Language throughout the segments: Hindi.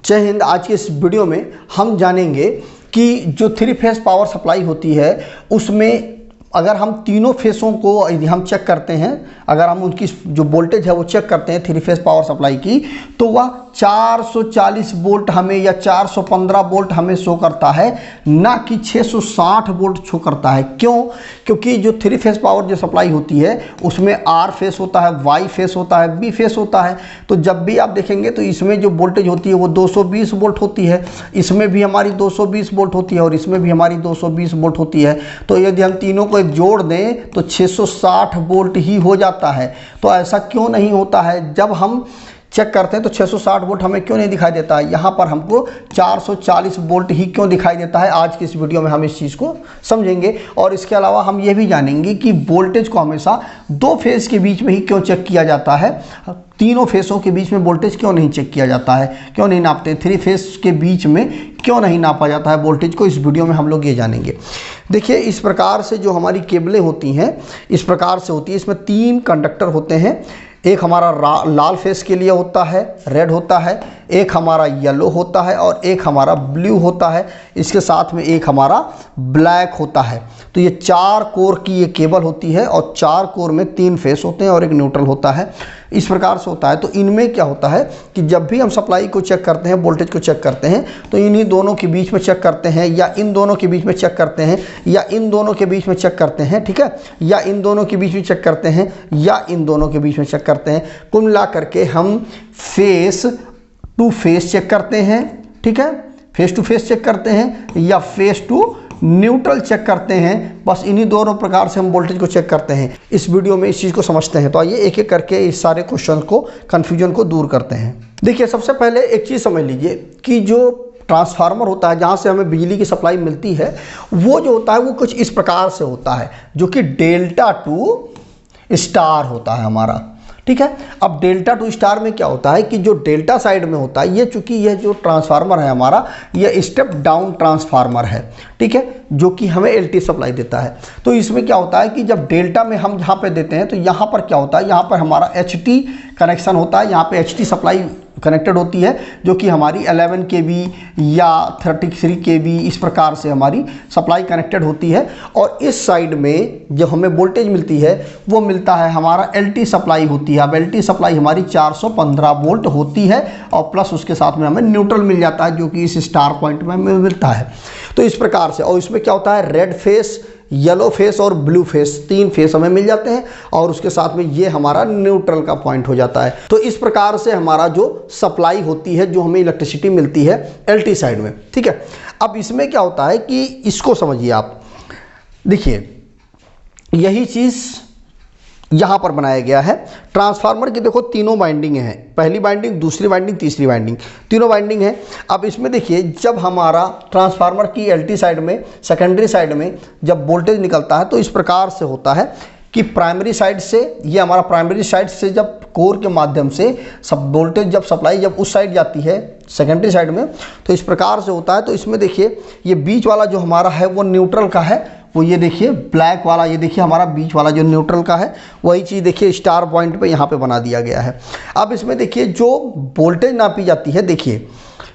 जय हिंद। आज के इस वीडियो में हम जानेंगे कि जो 3 फेस पावर सप्लाई होती है उसमें अगर हम तीनों फेसों को यदि हम चेक करते हैं, अगर हम उनकी जो वोल्टेज है वो चेक करते हैं 3 फेस पावर सप्लाई की, तो वह 440 वोल्ट हमें या 415 वोल्ट हमें शो करता है, ना कि 660 वोल्ट शो करता है। क्यों? क्योंकि जो 3 फेस पावर जो सप्लाई होती है उसमें आर फेस होता है, वाई फेस होता है, बी फेस होता है। तो जब भी आप देखेंगे तो इसमें जो वोल्टेज होती है वो 220 वोल्ट होती है, इसमें भी हमारी 220 वोल्ट होती है और इसमें भी हमारी 220 वोल्ट होती है। तो यदि हम तीनों को जोड़ दें तो 660 वोल्ट ही हो जाता है। तो ऐसा क्यों नहीं होता है? जब हम चेक करते हैं तो 660 वोल्ट हमें क्यों नहीं दिखाई देता है, यहाँ पर हमको 440 वोल्ट ही क्यों दिखाई देता है? आज की इस वीडियो में हम इस चीज़ को समझेंगे। और इसके अलावा हम ये भी जानेंगे कि वोल्टेज को हमेशा 2 फेस के बीच में ही क्यों चेक किया जाता है, तीनों फेसों के बीच में वोल्टेज क्यों नहीं चेक किया जाता है, क्यों नहीं नापते, 3 फेस के बीच में क्यों नहीं नापा जाता है वोल्टेज को। इस वीडियो में हम लोग ये जानेंगे। देखिए, इस प्रकार से जो हमारी केबलें होती हैं इस प्रकार से होती है। इसमें 3 कंडक्टर होते हैं। एक हमारा लाल फेस के लिए होता है, रेड होता है, एक हमारा येलो होता है और एक हमारा ब्लू होता है। इसके साथ में एक हमारा ब्लैक होता है। तो ये 4 कोर की ये केबल होती है और 4 कोर में 3 फेस होते हैं और एक न्यूट्रल होता है। इस प्रकार से होता है। तो इनमें क्या होता है कि जब भी हम सप्लाई को चेक करते हैं, वोल्टेज को चेक करते हैं, तो इन्हीं दोनों के बीच में चेक करते हैं या इन दोनों के बीच में चेक करते हैं या इन दोनों के बीच में चेक करते हैं, ठीक है, या इन दोनों के बीच में चेक करते हैं या इन दोनों के बीच में चेक करते हैं। कुल मिला करके हम फेस टू फेस चेक करते हैं, ठीक है, फेस टू फेस चेक करते हैं या फेस टू न्यूट्रल चेक करते हैं। बस इन्हीं दोनों प्रकार से हम वोल्टेज को चेक करते हैं। इस वीडियो में इस चीज़ को समझते हैं। तो आइए एक एक करके इस सारे क्वेश्चन को, कन्फ्यूजन को दूर करते हैं। देखिए, सबसे पहले एक चीज़ समझ लीजिए कि जो ट्रांसफार्मर होता है जहाँ से हमें बिजली की सप्लाई मिलती है, वो जो होता है वो कुछ इस प्रकार से होता है, जो कि डेल्टा टू स्टार होता है हमारा, ठीक है। अब डेल्टा टू स्टार में क्या होता है कि जो डेल्टा साइड में होता है, ये चूंकि यह जो ट्रांसफार्मर है हमारा, यह स्टेप डाउन ट्रांसफार्मर है, ठीक है, जो कि हमें एलटी सप्लाई देता है। तो इसमें क्या होता है कि जब डेल्टा में हम यहाँ पे देते हैं तो यहाँ पर क्या होता है, यहाँ पर हमारा एचटी कनेक्शन होता है, यहाँ पे एचटी सप्लाई कनेक्टेड होती है, जो कि हमारी 11 kV या 33 kV इस प्रकार से हमारी सप्लाई कनेक्टेड होती है। और इस साइड में जो हमें वोल्टेज मिलती है वो मिलता है हमारा एलटी सप्लाई होती है। अब एलटी सप्लाई हमारी 415 वोल्ट होती है और प्लस उसके साथ में हमें न्यूट्रल मिल जाता है, जो कि इस स्टार पॉइंट में हमें मिलता है। तो इस प्रकार से, और इसमें क्या होता है, रेड फेस, येलो फेस और ब्लू फेस, 3 फेस हमें मिल जाते हैं और उसके साथ में ये हमारा न्यूट्रल का पॉइंट हो जाता है। तो इस प्रकार से हमारा जो सप्लाई होती है, जो हमें इलेक्ट्रिसिटी मिलती है एलटी साइड में, ठीक है। अब इसमें क्या होता है कि इसको समझिए आप। देखिए, यही चीज़ यहाँ पर बनाया गया है। ट्रांसफार्मर की देखो तीनों वाइंडिंग हैं, पहली वाइंडिंग, दूसरी वाइंडिंग, तीसरी वाइंडिंग, तीनों वाइंडिंग है। अब इसमें देखिए, जब हमारा ट्रांसफार्मर की एलटी साइड में, सेकेंडरी साइड में जब वोल्टेज निकलता है तो इस प्रकार से होता है कि प्राइमरी साइड से, ये हमारा प्राइमरी साइड से जब कोर के माध्यम से सब वोल्टेज जब सप्लाई जब उस साइड जाती है सेकेंडरी साइड में, तो इस प्रकार से होता है। तो इसमें देखिए, ये बीच वाला जो हमारा है वो न्यूट्रल का है, वो ये देखिए ब्लैक वाला, ये देखिए हमारा बीच वाला जो न्यूट्रल का है, वही चीज़ देखिए स्टार पॉइंट पे यहाँ पे बना दिया गया है। अब इसमें देखिए जो वोल्टेज नापी जाती है, देखिए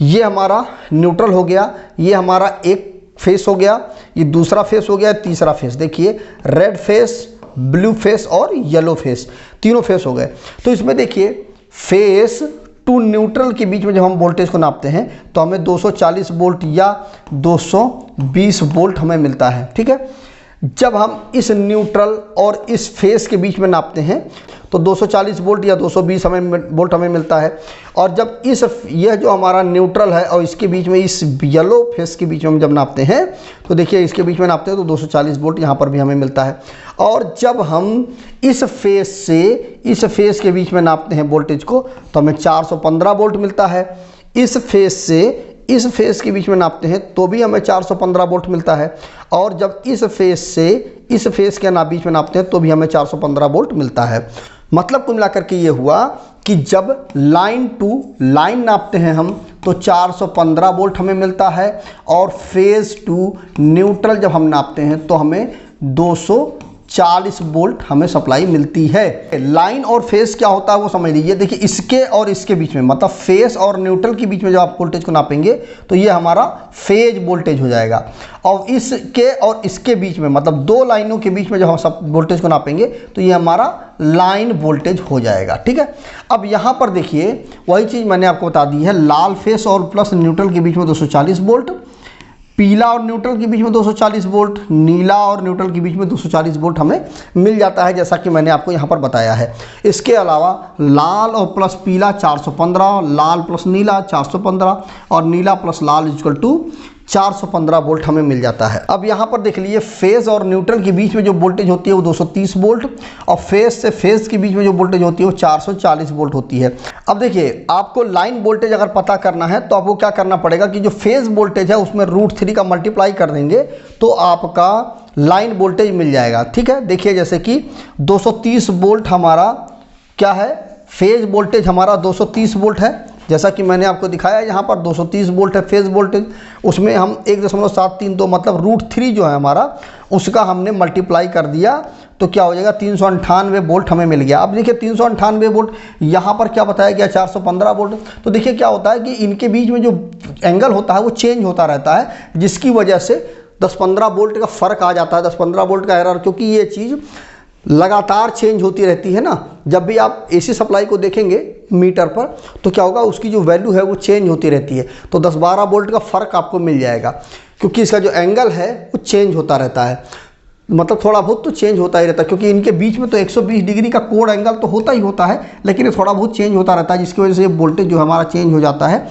ये हमारा न्यूट्रल हो गया, ये हमारा एक फेस हो गया, ये दूसरा फेस हो गया, तीसरा फेस, देखिए रेड फेस, ब्लू फेस और येलो फेस, तीनों फेस हो गए। तो इसमें देखिए फेस टू न्यूट्रल के बीच में जब हम वोल्टेज को नापते हैं तो हमें 240 वोल्ट या 220 वोल्ट हमें मिलता है, ठीक है। जब हम इस न्यूट्रल और इस फेस के बीच में नापते हैं तो 240 वोल्ट या 220 वोल्ट हमें मिलता है। और जब यह जो हमारा न्यूट्रल है और इसके बीच में, इस येलो फेस के बीच में हम जब नापते हैं तो देखिए इसके बीच में नापते हैं तो 240 वोल्ट यहाँ पर भी हमें मिलता है। और जब हम इस फेस से इस फेस के बीच में नापते हैं वोल्टेज को तो हमें 415 वोल्ट मिलता है। इस फेस से इस फेस के बीच में नापते हैं तो भी हमें 415 वोल्ट मिलता है। और जब इस फेस से इस फेस के बीच में नापते हैं तो भी हमें 415 वोल्ट मिलता है। मतलब कुल मिलाकर के ये हुआ कि जब लाइन टू लाइन नापते हैं हम तो 415 वोल्ट हमें मिलता है, और फेज टू न्यूट्रल जब हम नापते हैं तो हमें 40 वोल्ट हमें सप्लाई मिलती है। लाइन और फेस क्या होता है वो समझ लीजिए। देखिए इसके और इसके बीच में, मतलब फेस और न्यूट्रल के बीच में जब आप वोल्टेज को नापेंगे तो ये हमारा फेज वोल्टेज हो जाएगा। और इसके और इसके बीच में, मतलब दो लाइनों के बीच में जब हम सब वोल्टेज को नापेंगे तो ये हमारा लाइन वोल्टेज हो जाएगा। ठीक है, अब यहाँ पर देखिए वही चीज़ मैंने आपको बता दी है। लाल फेस और प्लस न्यूट्रल के बीच में 240 वोल्ट, पीला और न्यूट्रल के बीच में 240 वोल्ट, नीला और न्यूट्रल के बीच में 240 वोल्ट हमें मिल जाता है, जैसा कि मैंने आपको यहाँ पर बताया है। इसके अलावा लाल और प्लस पीला 415, लाल प्लस नीला 415 और नीला प्लस लाल इक्वल टू 415 वोल्ट हमें मिल जाता है। अब यहाँ पर देख लीजिए फेज और न्यूट्रल के बीच में जो वोल्टेज होती है वो 230 वोल्ट और फेज से फेज के बीच में जो वोल्टेज होती है वो 440 वोल्ट होती है। अब देखिए आपको लाइन वोल्टेज अगर पता करना है तो आपको क्या करना पड़ेगा कि जो फेज वोल्टेज है उसमें √3 का मल्टीप्लाई कर देंगे तो आपका लाइन वोल्टेज मिल जाएगा। ठीक है, देखिए जैसे कि 230 वोल्ट हमारा क्या है, फेज वोल्टेज हमारा 230 वोल्ट है, जैसा कि मैंने आपको दिखाया यहाँ पर 230 वोल्ट है फेज वोल्टेज। उसमें हम 1.732 मतलब √3 जो है हमारा उसका हमने मल्टीप्लाई कर दिया तो क्या हो जाएगा 398 वोल्ट हमें मिल गया। अब देखिए 398 वोल्ट, यहाँ पर क्या बताया गया 415 वोल्ट। तो देखिए क्या होता है कि इनके बीच में जो एंगल होता है वो चेंज होता रहता है, जिसकी वजह से 10-15 वोल्ट का फ़र्क आ जाता है, 10-15 वोल्ट का एरर, क्योंकि ये चीज़ लगातार चेंज होती रहती है ना। जब भी आप एसी सप्लाई को देखेंगे मीटर पर तो क्या होगा, उसकी जो वैल्यू है वो चेंज होती रहती है, तो 10-12 वोल्ट का फ़र्क आपको मिल जाएगा, क्योंकि इसका जो एंगल है वो चेंज होता रहता है। मतलब थोड़ा बहुत तो चेंज होता ही रहता है, क्योंकि इनके बीच में तो 120 डिग्री का कोण एंगल तो होता ही होता है, लेकिन ये थोड़ा बहुत चेंज होता रहता है, जिसकी वजह से ये वोल्टेज जो हमारा चेंज हो जाता है।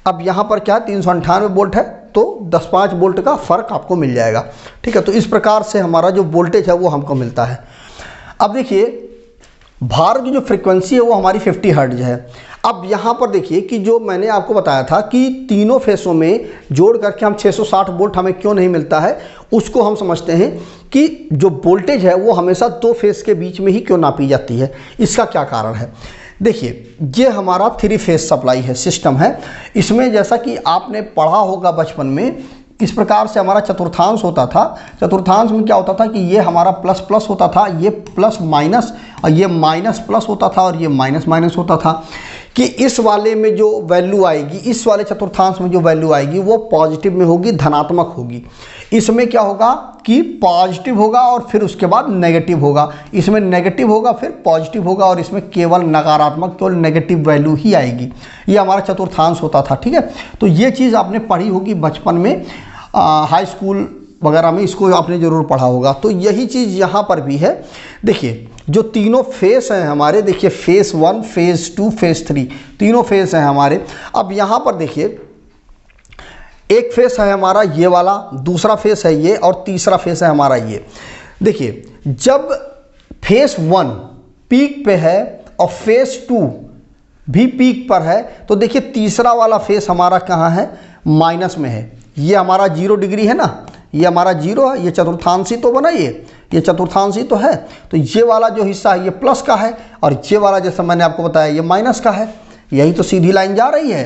अब यहाँ पर क्या 398 वोल्ट है तो 10-5 वोल्ट का फ़र्क आपको मिल जाएगा। ठीक है, तो इस प्रकार से हमारा जो वोल्टेज है वो हमको मिलता है। अब देखिए भार की जो फ्रीक्वेंसी है वो हमारी 50 हर्ट्ज है। अब यहाँ पर देखिए कि जो मैंने आपको बताया था कि तीनों फेसों में जोड़ करके हम 660 वोल्ट हमें क्यों नहीं मिलता है, उसको हम समझते हैं कि जो वोल्टेज है वो हमेशा दो फेस के बीच में ही क्यों नापी जाती है, इसका क्या कारण है। देखिए ये हमारा 3 फेस सप्लाई है, सिस्टम है। इसमें जैसा कि आपने पढ़ा होगा बचपन में, इस प्रकार से हमारा चतुर्थांश होता था। चतुर्थांश में क्या होता था कि ये हमारा प्लस प्लस होता था, ये प्लस माइनस, और ये माइनस प्लस होता था, और ये माइनस माइनस होता था। कि इस वाले में जो वैल्यू आएगी, इस वाले चतुर्थांश में जो वैल्यू आएगी वो पॉजिटिव में होगी, धनात्मक होगी। इसमें क्या होगा कि पॉजिटिव होगा और फिर उसके बाद नेगेटिव होगा, इसमें नेगेटिव होगा फिर पॉजिटिव होगा, और इसमें केवल नकारात्मक, केवल नेगेटिव वैल्यू ही आएगी। ये हमारा चतुर्थांश होता था। ठीक है, तो ये चीज़ आपने पढ़ी होगी बचपन में, हाई स्कूल वगैरह में इसको आपने ज़रूर पढ़ा होगा। तो यही चीज़ यहाँ पर भी है। देखिए जो तीनों फेस हैं हमारे, देखिए फेस 1, फेस 2, फेस 3, तीनों फेस हैं हमारे। अब यहाँ पर देखिए एक फेस है हमारा ये वाला, दूसरा फेस है ये, और तीसरा फेस है हमारा ये। देखिए जब फेस 1 पीक पे है और फेस 2 भी पीक पर है, तो देखिए तीसरा वाला फेस हमारा कहाँ है, माइनस में है। ये हमारा 0 डिग्री है ना, ये हमारा 0 है, ये चतुर्थांशी तो बना, ये चतुर्थांशी तो है। तो ये वाला जो हिस्सा है ये प्लस का है, और ये वाला जैसा मैंने आपको बताया ये माइनस का है। यही तो सीधी लाइन जा रही है,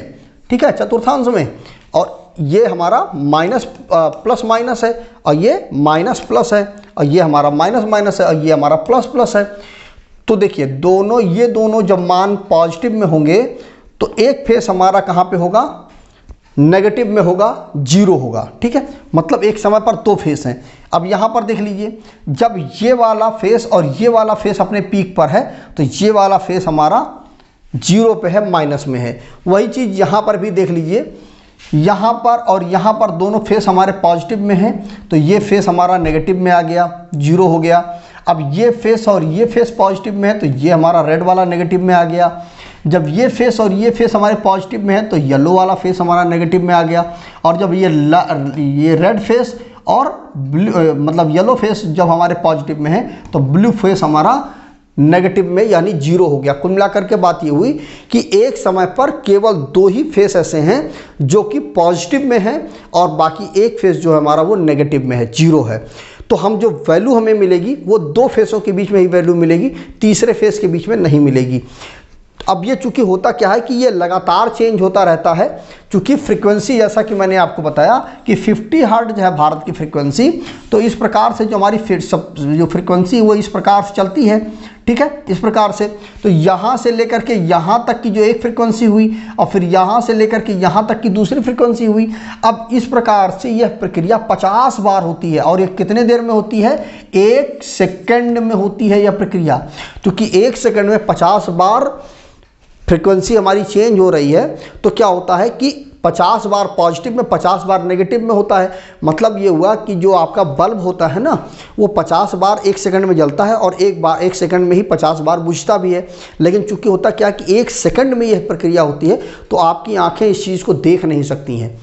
ठीक है, चतुर्थांश में। और ये हमारा माइनस प्लस माइनस है, और ये माइनस प्लस है, और ये हमारा माइनस माइनस है, और ये हमारा प्लस प्लस है। तो देखिए दोनों, ये दोनों जब मान पॉजिटिव में होंगे तो एक फेस हमारा कहाँ पे होगा, नेगेटिव में होगा, 0 होगा। ठीक है, मतलब एक समय पर दो फेस हैं। अब यहाँ पर देख लीजिए जब ये वाला फेस और ये वाला फेस अपने पीक पर है तो ये वाला फेस हमारा 0 पे है, माइनस में है। वही चीज़ यहाँ पर भी देख लीजिए, यहाँ पर और यहाँ पर दोनों फेस हमारे पॉजिटिव में हैं, तो ये फेस हमारा नेगेटिव में आ गया, 0 हो गया। अब ये फेस और ये फेस पॉजिटिव में है तो ये हमारा रेड वाला नेगेटिव में आ गया। जब ये फेस और ये फेस हमारे पॉजिटिव में है तो येलो वाला फेस हमारा नेगेटिव में आ गया। और जब ये रेड फेस और ब्लू, मतलब येलो फेस जब हमारे पॉजिटिव में है तो ब्लू फेस हमारा नेगेटिव में यानी 0 हो गया। कुल मिलाकर के बात ये हुई कि एक समय पर केवल 2 ही फेस ऐसे हैं जो कि पॉजिटिव में हैं, और बाकी एक फेस जो है हमारा वो नेगेटिव में है, 0 है। तो हम जो वैल्यू हमें मिलेगी वो 2 फेसों के बीच में ही वैल्यू मिलेगी, तीसरे फेस के बीच में नहीं मिलेगी। अब ये चूंकि होता क्या है कि ये लगातार चेंज होता रहता है, चूंकि फ्रीक्वेंसी जैसा कि मैंने आपको बताया कि 50 हर्ट्ज है भारत की फ्रीक्वेंसी, तो इस प्रकार से जो हमारी जो फ्रीक्वेंसी वो इस प्रकार से चलती है, ठीक है, इस प्रकार से। तो यहाँ से लेकर के यहाँ तक की जो एक फ्रीक्वेंसी हुई और फिर यहाँ से लेकर के यहाँ तक की दूसरी फ्रीक्वेंसी हुई। अब इस प्रकार से यह प्रक्रिया 50 बार होती है। और ये कितने देर में होती है? 1 सेकंड में होती है यह प्रक्रिया, क्योंकि 1 सेकंड में 50 बार फ्रीक्वेंसी हमारी चेंज हो रही है। तो क्या होता है कि 50 बार पॉजिटिव में 50 बार नेगेटिव में होता है। मतलब ये हुआ कि जो आपका बल्ब होता है ना, वो 50 बार 1 सेकंड में जलता है और 1 सेकंड में ही 50 बार बुझता भी है। लेकिन चूंकि होता क्या कि 1 सेकंड में यह प्रक्रिया होती है, तो आपकी आंखें इस चीज़ को देख नहीं सकती हैं।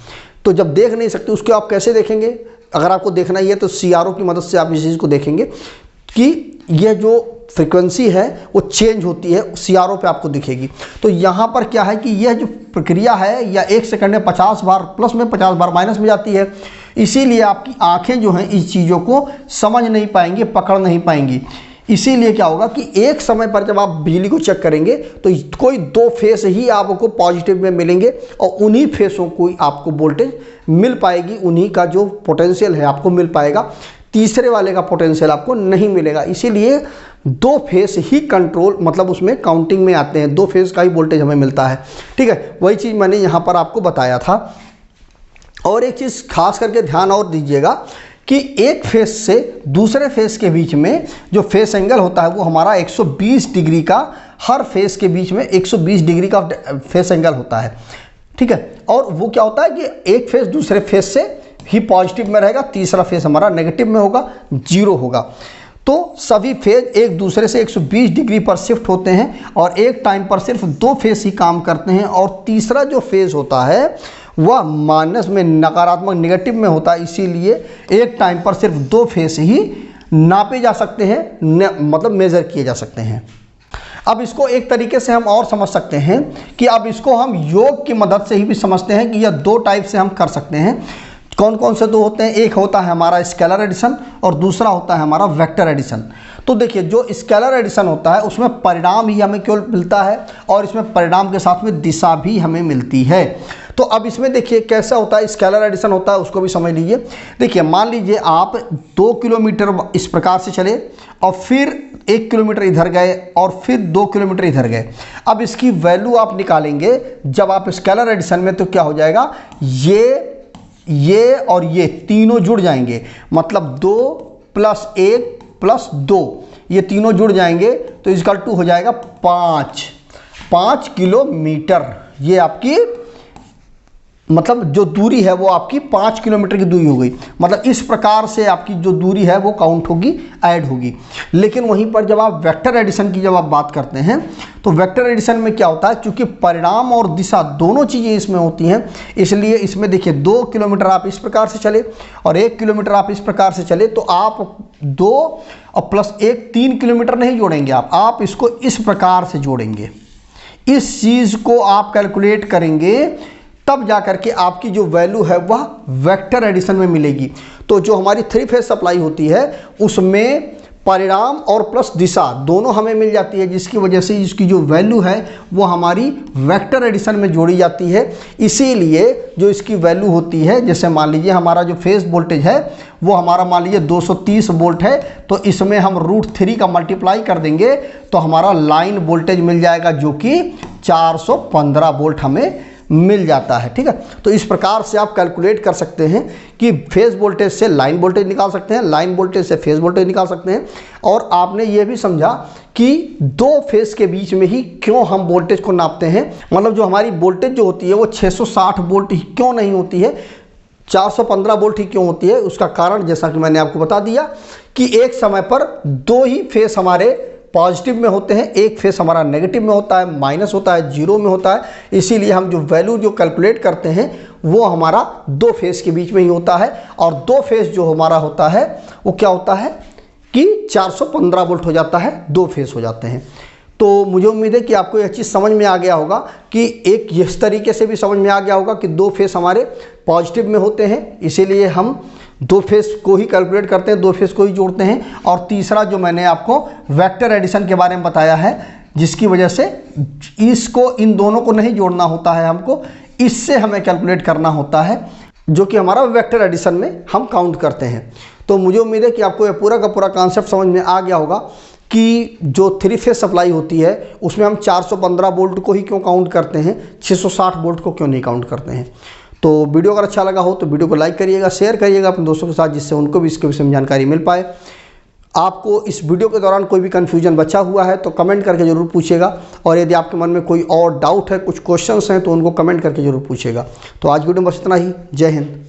तो जब देख नहीं सकती, उसको आप कैसे देखेंगे? अगर आपको देखना ही है तो CRO की मदद से आप इस चीज़ को देखेंगे कि यह जो फ्रीक्वेंसी है वो चेंज होती है, CRO पे आपको दिखेगी। तो यहाँ पर क्या है कि यह जो प्रक्रिया है या 1 सेकंड में 50 बार प्लस में 50 बार माइनस में जाती है, इसीलिए आपकी आंखें जो हैं इस चीज़ों को समझ नहीं पाएंगी, पकड़ नहीं पाएंगी। इसीलिए क्या होगा कि एक समय पर जब आप बिजली को चेक करेंगे तो कोई 2 फेस ही आपको पॉजिटिव में मिलेंगे और उन्हीं फेसों को आपको वोल्टेज मिल पाएगी, उन्हीं का जो पोटेंशियल है आपको मिल पाएगा। तीसरे वाले का पोटेंशियल आपको नहीं मिलेगा। इसीलिए 2 फेस ही कंट्रोल, मतलब उसमें काउंटिंग में आते हैं, 2 फेस का ही वोल्टेज हमें मिलता है, ठीक है। वही चीज़ मैंने यहाँ पर आपको बताया था। और एक चीज़ खास करके ध्यान और दीजिएगा कि एक फेस से दूसरे फेस के बीच में जो फेस एंगल होता है वो हमारा 120 डिग्री का, हर फेस के बीच में 120 डिग्री का फेस एंगल होता है, ठीक है। और वो क्या होता है कि एक फेस दूसरे फेस से ही पॉजिटिव में रहेगा, तीसरा फेस हमारा नेगेटिव में होगा, 0 होगा। तो सभी फेज एक दूसरे से 120 डिग्री पर शिफ्ट होते हैं और एक टाइम पर सिर्फ 2 फेज ही काम करते हैं। और तीसरा जो फेज होता है वह माइनस में, नकारात्मक नेगेटिव में होता है। इसीलिए एक टाइम पर सिर्फ 2 फेज ही नापे जा सकते हैं, मतलब मेज़र किए जा सकते हैं। अब इसको एक तरीके से हम और समझ सकते हैं कि अब इसको हम योग की मदद से ही भी समझते हैं कि यह 2 टाइप से हम कर सकते हैं। कौन कौन से 2 होते हैं? एक होता है हमारा स्केलर एडिशन और दूसरा होता है हमारा वेक्टर एडिशन। तो देखिए, जो स्केलर एडिशन होता है उसमें परिणाम ही हमें केवल मिलता है और इसमें परिणाम के साथ में दिशा भी हमें मिलती है। तो अब इसमें देखिए कैसा होता है, स्केलर एडिशन होता है, उसको भी समझ लीजिए। देखिए, मान लीजिए आप 2 किलोमीटर इस प्रकार से चले और फिर 1 किलोमीटर इधर गए और फिर 2 किलोमीटर इधर गए। अब इसकी वैल्यू आप निकालेंगे जब आप स्केलर एडिशन में, तो क्या हो जाएगा, ये और ये तीनों जुड़ जाएंगे, मतलब 2 + 1 + 2, ये तीनों जुड़ जाएंगे तो इक्वल टू हो जाएगा 5 किलोमीटर। ये आपकी मतलब जो दूरी है वो आपकी 5 किलोमीटर की दूरी हो गई। मतलब इस प्रकार से आपकी जो दूरी है वो काउंट होगी, ऐड होगी। लेकिन वहीं पर जब आप वेक्टर एडिशन की जब आप बात करते हैं तो वेक्टर एडिशन में क्या होता है, क्योंकि परिणाम और दिशा दोनों चीज़ें इसमें होती हैं, इसलिए इसमें देखिए 2 किलोमीटर आप इस प्रकार से चले और 1 किलोमीटर आप इस प्रकार से चले, तो आप 2 और +1 3 किलोमीटर नहीं जोड़ेंगे, आप इसको इस प्रकार से जोड़ेंगे। इस चीज़ को आप कैलकुलेट करेंगे तब जाकर के आपकी जो वैल्यू है वह वेक्टर एडिशन में मिलेगी। तो जो हमारी 3 फेज सप्लाई होती है उसमें परिणाम और प्लस दिशा दोनों हमें मिल जाती है, जिसकी वजह से इसकी जो वैल्यू है वो हमारी वेक्टर एडिशन में जोड़ी जाती है। इसीलिए जो इसकी वैल्यू होती है, जैसे मान लीजिए हमारा जो फेज वोल्टेज है वो हमारा मान लीजिए 230 वोल्ट है, तो इसमें हम √3 का मल्टीप्लाई कर देंगे तो हमारा लाइन वोल्टेज मिल जाएगा जो कि 415 वोल्ट हमें मिल जाता है, ठीक है। तो इस प्रकार से आप कैलकुलेट कर सकते हैं कि फेज वोल्टेज से लाइन वोल्टेज निकाल सकते हैं, लाइन वोल्टेज से फेज वोल्टेज निकाल सकते हैं। और आपने ये भी समझा कि 2 फेज के बीच में ही क्यों हम वोल्टेज को नापते हैं, मतलब जो हमारी वोल्टेज जो होती है वो 660 वोल्ट ही क्यों नहीं होती है, 415 वोल्ट ही क्यों होती है। उसका कारण जैसा कि मैंने आपको बता दिया कि एक समय पर 2 ही फेज हमारे पॉजिटिव में होते हैं, एक फेस हमारा नेगेटिव में होता है, माइनस होता है, 0 में होता है। इसीलिए हम जो वैल्यू जो कैलकुलेट करते हैं वो हमारा 2 फेस के बीच में ही होता है। और 2 फेस जो हमारा होता है वो क्या होता है कि 415 वोल्ट हो जाता है, 2 फेस हो जाते हैं। तो मुझे उम्मीद है कि आपको यह चीज़ समझ में आ गया होगा कि एक इस तरीके से भी समझ में आ गया होगा कि 2 फेस हमारे पॉजिटिव में होते हैं, इसीलिए हम 2 फेस को ही कैलकुलेट करते हैं, 2 फेस को ही जोड़ते हैं। और तीसरा जो मैंने आपको वेक्टर एडिशन के बारे में बताया है जिसकी वजह से इसको इन दोनों को नहीं जोड़ना होता है, हमको इससे हमें कैलकुलेट करना होता है, जो कि हमारा वेक्टर एडिशन में हम काउंट करते हैं। तो मुझे उम्मीद है कि आपको यह पूरा का पूरा कॉन्सेप्ट समझ में आ गया होगा कि जो 3 फेज सप्लाई होती है उसमें हम 415 वोल्ट को ही क्यों काउंट करते हैं, 660 वोल्ट को क्यों नहीं काउंट करते हैं। तो वीडियो अगर अच्छा लगा हो तो वीडियो को लाइक करिएगा, शेयर करिएगा अपने दोस्तों के साथ, जिससे उनको भी इसके विषय में जानकारी मिल पाए। आपको इस वीडियो के दौरान कोई भी कन्फ्यूजन बचा हुआ है तो कमेंट करके ज़रूर पूछिएगा, और यदि आपके मन में कोई और डाउट है, कुछ क्वेश्चंस हैं, तो उनको कमेंट करके ज़रूर पूछिएगा। तो आज वीडियो में बस इतना ही। जय हिंद।